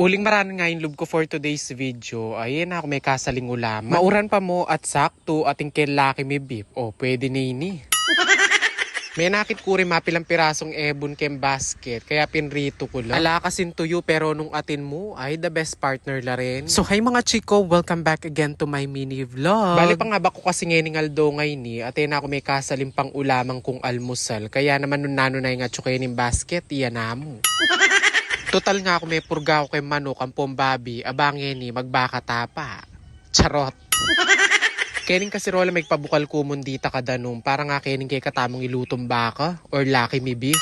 Uling maran nga yung loob ko for today's video. Ayan ako may kasaling ulaman. Mauran pa mo at sakto ating laki may beef. O pwede na ini. May nakit ko rin mapilang pirasong ebon kem basket. Kaya pinrito ko lang. Ala kasin tuyo pero nung atin mo ay the best partner la rin. So hi mga chiko, welcome back again to my mini vlog. Bali pa nga ba ko kasi ngayon aldo ngayon ni. Atin ako may kasaling pang ulamang kong almusal. Kaya naman nun nano na yung atsukayin yung basket. Iyan na mo. Total nga ako may purga ko kay manok ang pombabi, abangin ni magbaka tapa. Charot. Kening kasi rola may pabukal kumon dita kadanong para nga kening kay katamong ilutong baka or laki mi beef.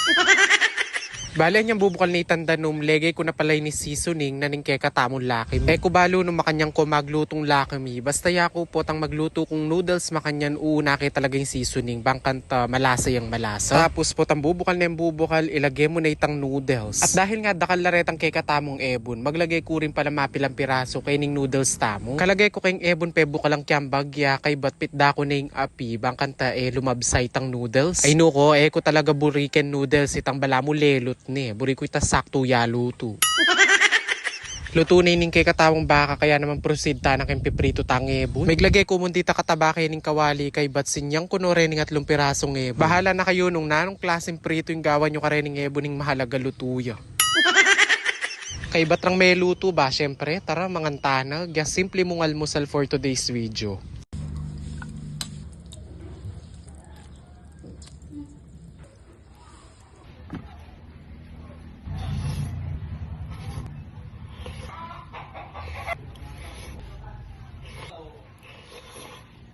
Bale niyang bubukal ni tandanom, legay ko na palay ni seasoning naning kay katamong laki mi. Ko balo no makanyang ko maglutong laki mi. Basta yako po tang magluto kong noodles makanyan una kay talaga yung seasoning. Bangkanta malasa yung malasa. Tapos po tang bubukal na yung bubukal, ilagay mo na itang noodles. At dahil nga dakal laretang kay katamong ebon, maglagay ko rin pala mapilang piraso kay ning noodles tamo. Kalagay ko kayong ebon pe bukalang kyambagya kay batpit da ko na yung api. Bangkanta lumabsay tang noodles. Ay no ko ko talaga buriken noodles itang bala mo lelot ni. Buri ko ita sakto ya luto. Luto na ining kay katawang baka kaya naman proceed ta na kayong piprito tang ebon. May glagay ko mundi ta kataba kay ning kawali kay batsin yang kuno rin ng 3 pirasong ebon. Bahala na kayo nung nanong klaseng prito yung gawan nyo karening ebon ning mahalaga lutuya. Kay batrang may luto ba? Syempre, tara mangantanag. Simple mong almusal for today's video.